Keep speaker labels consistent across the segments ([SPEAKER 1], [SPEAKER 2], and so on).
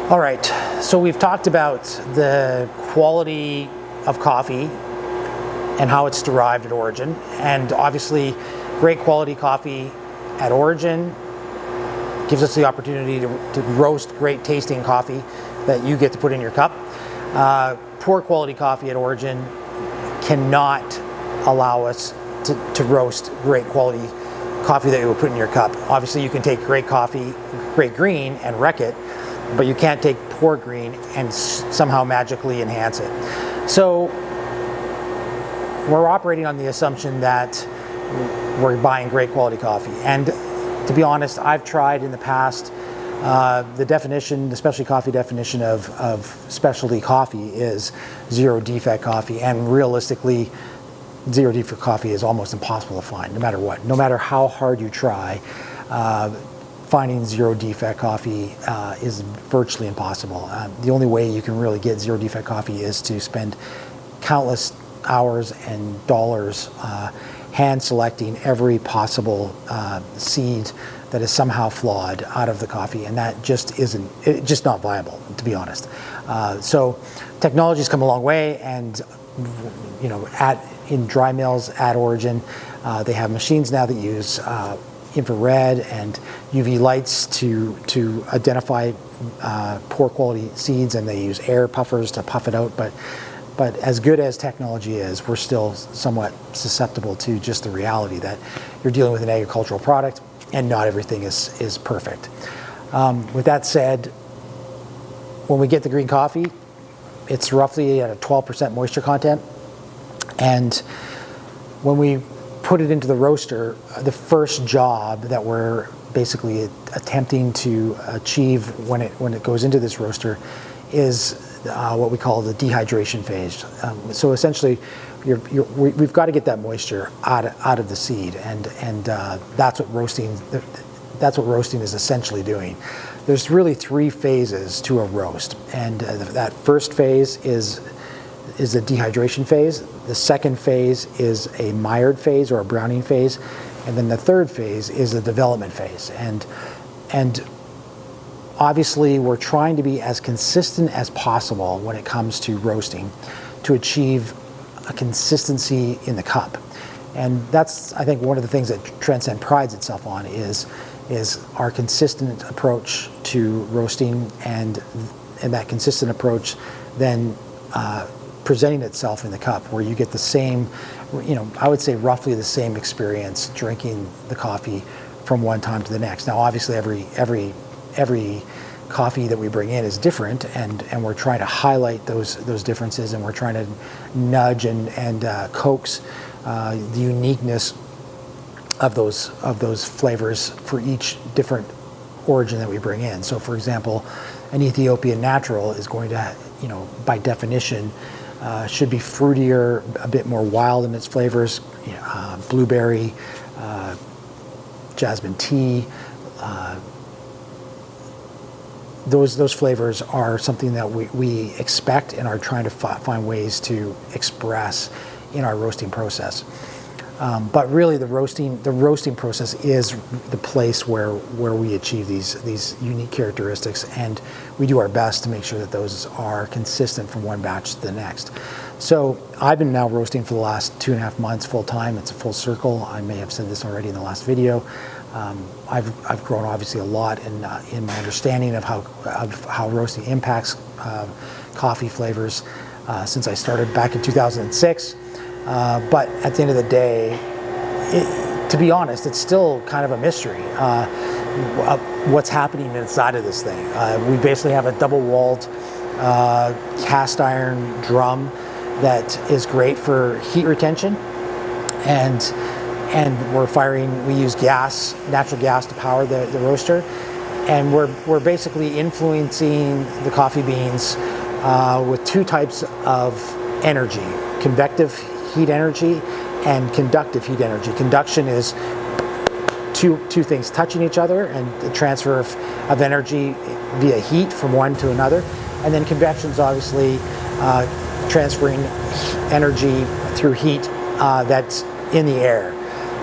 [SPEAKER 1] All right, so we've talked about the quality of coffee and how it's derived at origin, and obviously great quality coffee at origin gives us the opportunity to roast great tasting coffee that you get to put in your cup. Poor quality coffee at origin cannot allow us to roast great quality coffee that you would put in your cup. Obviously you can take great coffee, great green, and wreck it, but you can't take poor green and somehow magically enhance it. So we're operating on the assumption that we're buying great quality coffee. And to be honest, I've tried in the past, the definition, the specialty coffee definition of specialty coffee is zero defect coffee, and realistically, zero defect coffee is almost impossible to find, no matter what. No matter how hard you try, finding zero defect coffee is virtually impossible. The only way you can really get zero defect coffee is to spend countless hours and dollars hand selecting every possible seed that is somehow flawed out of the coffee, and that just isn't, it's just not viable, to be honest. So technology's come a long way, and you know, in dry mills at origin, they have machines now that use infrared and UV lights to identify poor quality seeds, and they use air puffers to puff it out. But as good as technology is, we're still somewhat susceptible to just the reality that you're dealing with an agricultural product and not everything is perfect. With that said, when we get the green coffee, it's roughly at a 12% moisture content. And when we put it into the roaster, the first job that we're basically attempting to achieve when it goes into this roaster is what we call the dehydration phase. So essentially, we've got to get that moisture out of the seed, and that's what roasting is essentially doing. There's really three phases to a roast, and that first phase is a dehydration phase. The second phase is a mired phase or a browning phase, and then the third phase is a development phase. And obviously, we're trying to be as consistent as possible when it comes to roasting to achieve a consistency in the cup. And that's, I think, one of the things that Transcend prides itself on is our consistent approach to roasting, and that consistent approach then presenting itself in the cup, where you get the same, you know, I would say roughly the same experience drinking the coffee from one time to the next. Now, obviously, every coffee that we bring in is different, and we're trying to highlight those differences, and we're trying to nudge and coax the uniqueness of those flavors for each different origin that we bring in. So, for example, an Ethiopian natural is going to, you know, by definition, should be fruitier, a bit more wild in its flavors. You know, blueberry, jasmine tea. Those flavors are something that we expect and are trying to find ways to express in our roasting process. But really, the roasting process is the place where we achieve these unique characteristics, and we do our best to make sure that those are consistent from one batch to the next. So I've been now roasting for the last 2.5 months full time. It's a full circle. I may have said this already in the last video. I've grown obviously a lot in my understanding of how roasting impacts coffee flavors since I started back in 2006. But at the end of the day, to be honest, it's still kind of a mystery of what's happening inside of this thing. We basically have a double-walled cast iron drum that is great for heat retention, and we use natural gas to power the roaster, and we're basically influencing the coffee beans with two types of energy: convective heat energy and conductive heat energy. Conduction is two things touching each other and the transfer of energy via heat from one to another. And then convection is obviously transferring energy through heat that's in the air.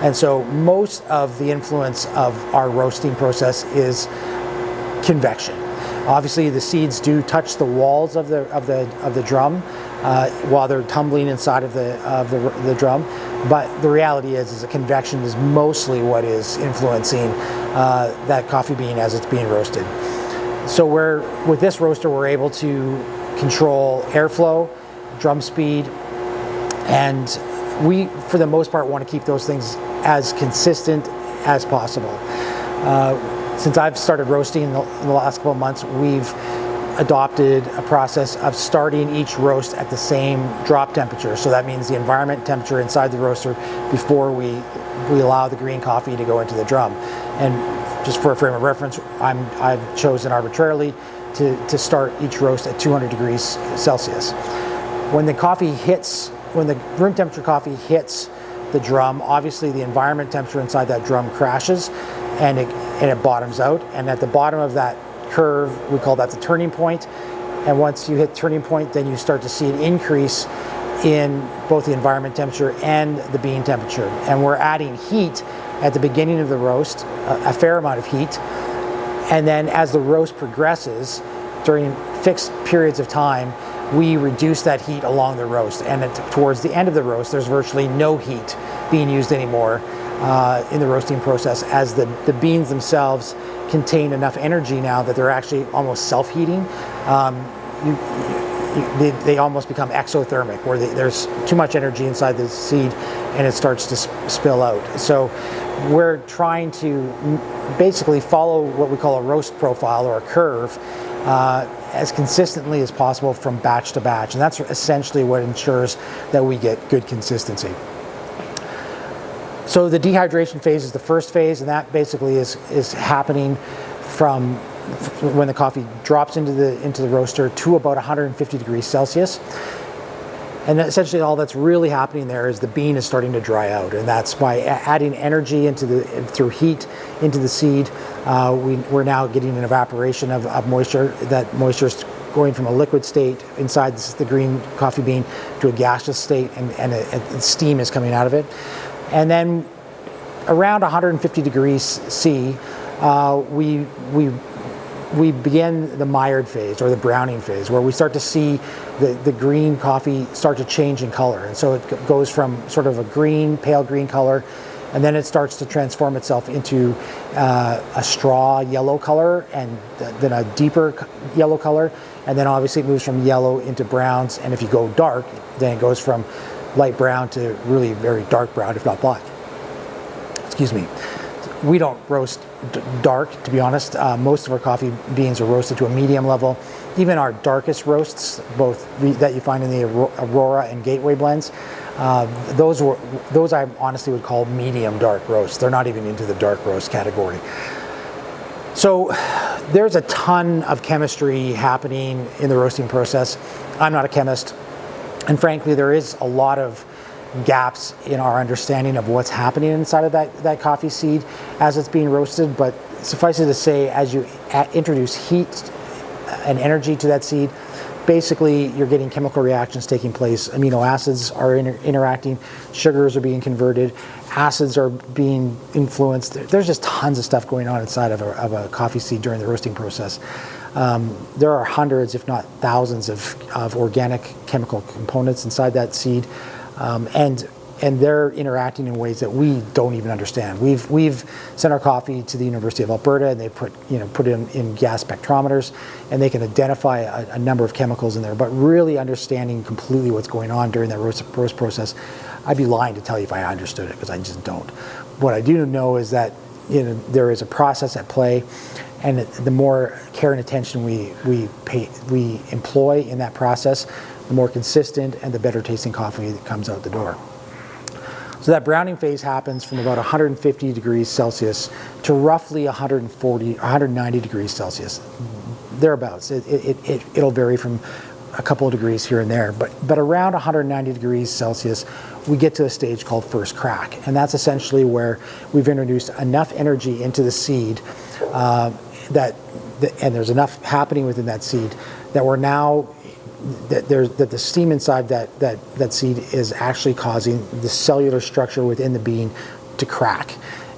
[SPEAKER 1] And so most of the influence of our roasting process is convection. Obviously, the seeds do touch the walls of the drum while they're tumbling inside of the drum. But the reality is that convection is mostly what is influencing that coffee bean as it's being roasted. So with this roaster, we're able to control airflow, drum speed, and we, for the most part, want to keep those things as consistent as possible. Since I've started roasting in the last couple of months, we've adopted a process of starting each roast at the same drop temperature. So that means the environment temperature inside the roaster before we allow the green coffee to go into the drum. And just for a frame of reference, I've chosen arbitrarily to start each roast at 200 degrees Celsius. When the room temperature coffee hits the drum, obviously the environment temperature inside that drum crashes and it bottoms out. And at the bottom of that curve, we call that the turning point. And once you hit turning point, then you start to see an increase in both the environment temperature and the bean temperature. And we're adding heat at the beginning of the roast, a fair amount of heat. And then as the roast progresses, during fixed periods of time, we reduce that heat along the roast. And towards the end of the roast, there's virtually no heat being used anymore in the roasting process, as the beans themselves contain enough energy now that they're actually almost self-heating. They almost become exothermic, where there's too much energy inside the seed and it starts to spill out. So we're trying to basically follow what we call a roast profile, or a curve, as consistently as possible from batch to batch. And that's essentially what ensures that we get good consistency. So the dehydration phase is the first phase, and that basically is happening from when the coffee drops into the roaster to about 150 degrees Celsius. And essentially all that's really happening there is the bean is starting to dry out, and that's by adding energy through heat into the seed. We're now getting an evaporation of moisture. That moisture is going from a liquid state inside the green coffee bean to a gaseous state, and steam is coming out of it. And then around 150 degrees C, we begin the mired phase, or the browning phase, where we start to see the green coffee start to change in color. And so it goes from sort of a green, pale green color, and then it starts to transform itself into a straw yellow color, and then a deeper yellow color. And then obviously it moves from yellow into browns. And if you go dark, then it goes from light brown to really very dark brown, if not black. Excuse me. We don't roast dark, to be honest. Most of our coffee beans are roasted to a medium level. Even our darkest roasts, both that you find in the Aurora and Gateway blends, those I honestly would call medium dark roasts. They're not even into the dark roast category. So there's a ton of chemistry happening in the roasting process. I'm not a chemist, and frankly, there is a lot of gaps in our understanding of what's happening inside of that coffee seed as it's being roasted. But suffice it to say, as you introduce heat and energy to that seed, basically you're getting chemical reactions taking place. Amino acids are interacting, sugars are being converted, acids are being influenced. There's just tons of stuff going on inside of a coffee seed during the roasting process. There are hundreds, if not thousands, of organic chemical components inside that seed. And they're interacting in ways that we don't even understand. We've sent our coffee to the University of Alberta, and they put it in gas spectrometers, and they can identify a number of chemicals in there. But really understanding completely what's going on during that roast process, I'd be lying to tell you if I understood it, because I just don't. What I do know is that there is a process at play, and the more care and attention we employ in that process, the more consistent and the better tasting coffee that comes out the door. So that browning phase happens from about 150 degrees Celsius to roughly 190 degrees Celsius, thereabouts. It'll vary from a couple of degrees here and there, but around 190 degrees Celsius, we get to a stage called first crack. And that's essentially where we've introduced enough energy into the seed and there's enough happening within that seed that we're now that the steam inside that seed is actually causing the cellular structure within the bean to crack.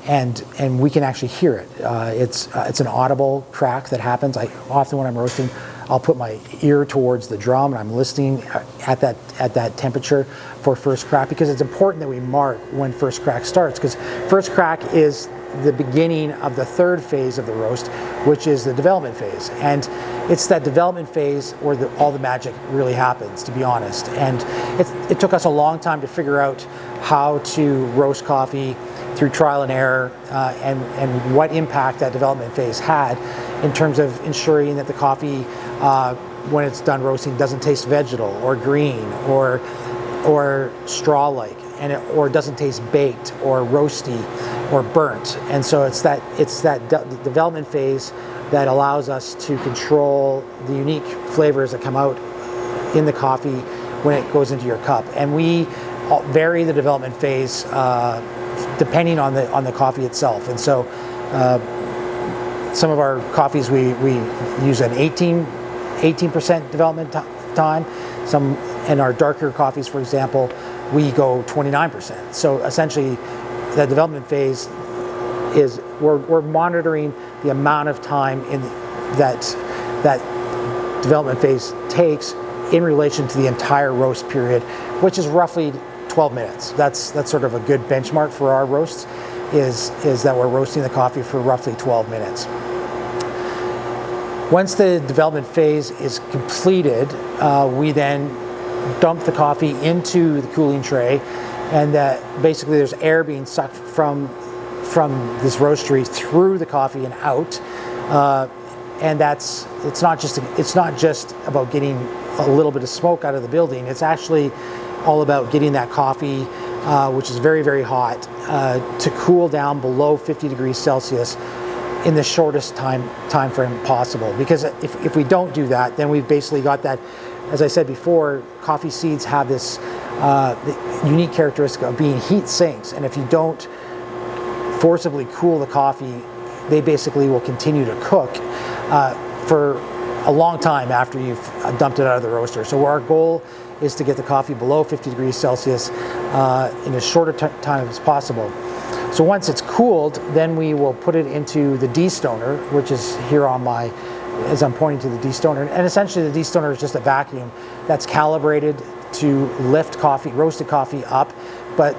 [SPEAKER 1] and we can actually hear it. It's an audible crack that happens. Often when I'm roasting, I'll put my ear towards the drum and I'm listening at that temperature for first crack, because it's important that we mark when first crack starts, because first crack is the beginning of the third phase of the roast, which is the development phase. And it's that development phase where all the magic really happens, to be honest. And it took us a long time to figure out how to roast coffee through trial and error, and what impact that development phase had in terms of ensuring that the coffee, when it's done roasting, doesn't taste vegetal or green or straw-like, or doesn't taste baked or roasty or burnt. And so it's that development phase that allows us to control the unique flavors that come out in the coffee when it goes into your cup. And we vary the development phase depending on the coffee itself. And so some of our coffees we use an 18% development time. Some in our darker coffees, for example, we go 29%. So essentially, the development phase is we're monitoring the amount of time in that development phase takes in relation to the entire roast period, which is roughly 12 minutes. That's sort of a good benchmark for our roasts, is that we're roasting the coffee for roughly 12 minutes. Once the development phase is completed, we then dump the coffee into the cooling tray, and basically there's air being sucked from this roastery through the coffee and out. And it's not just about getting a little bit of smoke out of the building. It's actually all about getting that coffee, which is very, very hot, to cool down below 50 degrees Celsius in the shortest time frame possible. Because if we don't do that, then we've basically got that, as I said before, coffee seeds have this unique characteristic of being heat sinks. And if you don't forcibly cool the coffee, they basically will continue to cook for a long time after you've dumped it out of the roaster. So our goal is to get the coffee below 50 degrees Celsius in as short a time as possible. So once it's cooled, then we will put it into the destoner, which is here on as I'm pointing to the destoner. And essentially the destoner is just a vacuum that's calibrated to lift roasted coffee up, but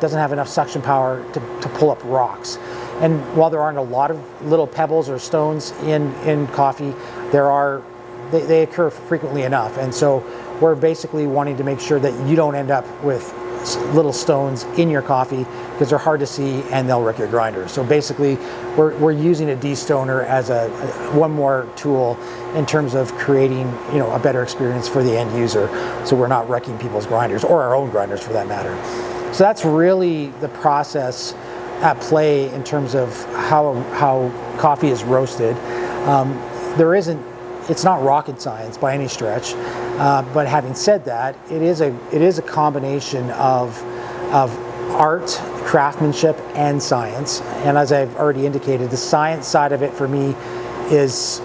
[SPEAKER 1] doesn't have enough suction power to pull up rocks. And while there aren't a lot of little pebbles or stones in coffee, they occur frequently enough. And so we're basically wanting to make sure that you don't end up with little stones in your coffee, because they're hard to see and they'll wreck your grinder. So basically we're using a destoner as one more tool in terms of creating a better experience for the end user, so we're not wrecking people's grinders, or our own grinders for that matter. So that's really the process at play in terms of how coffee is roasted. It's not rocket science by any stretch, but having said that, it is a combination of art, craftsmanship, and science. And as I've already indicated, the science side of it for me is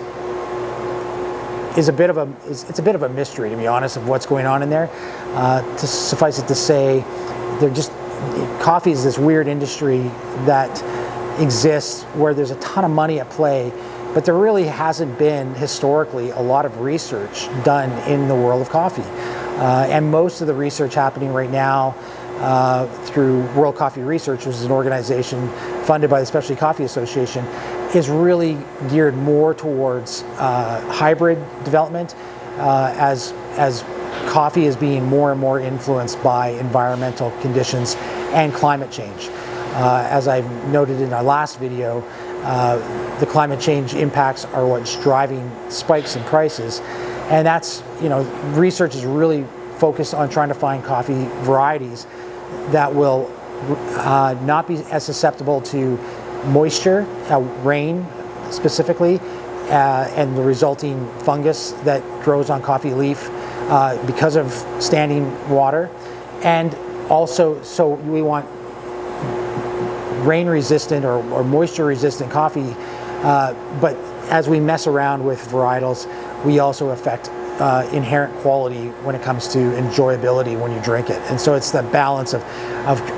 [SPEAKER 1] a bit of a mystery, to be honest, of what's going on in there. To suffice it to say, coffee is this weird industry that exists where there's a ton of money at play, but there really hasn't been historically a lot of research done in the world of coffee. And most of the research happening right now through World Coffee Research, which is an organization funded by the Specialty Coffee Association, is really geared more towards hybrid development, as coffee is being more and more influenced by environmental conditions and climate change. As I've noted in our last video, the climate change impacts are what's driving spikes in prices, and that's, research is really focused on trying to find coffee varieties that will not be as susceptible to moisture, rain specifically, and the resulting fungus that grows on coffee leaf because of standing water. And also, so we want rain resistant or moisture resistant coffee, but as we mess around with varietals, we also affect inherent quality when it comes to enjoyability when you drink it. And so it's the balance of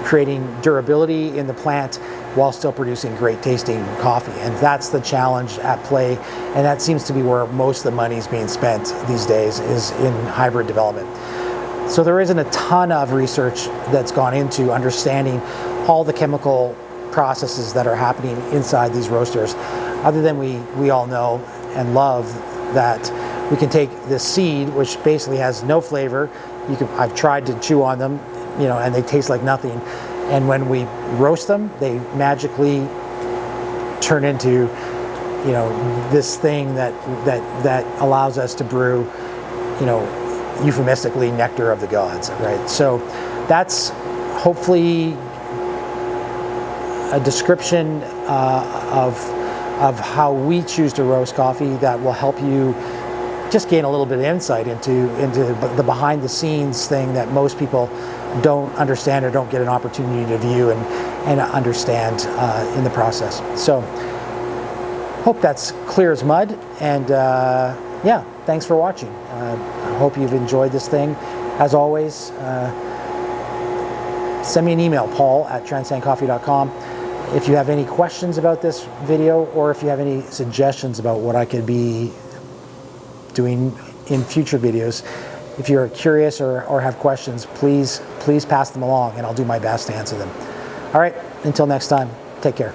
[SPEAKER 1] creating durability in the plant while still producing great tasting coffee. And that's the challenge at play. And that seems to be where most of the money is being spent these days, is in hybrid development. So there isn't a ton of research that's gone into understanding all the chemical processes that are happening inside these roasters, other than we all know and love that we can take this seed, which basically has no flavor. I've tried to chew on them, and they taste like nothing. And when we roast them, they magically turn into, this thing that allows us to brew, euphemistically, nectar of the gods, right? So that's hopefully a description of how we choose to roast coffee that will help you just gain a little bit of insight into the behind the scenes thing that most people don't understand or don't get an opportunity to view and understand in the process. So hope that's clear as mud, and yeah, thanks for watching. I hope you've enjoyed this thing. As always, send me an email, paul@transcendcoffee.com. If you have any questions about this video, or if you have any suggestions about what I could be doing in future videos, if you're curious or have questions, please pass them along, and I'll do my best to answer them. All right, until next time, take care.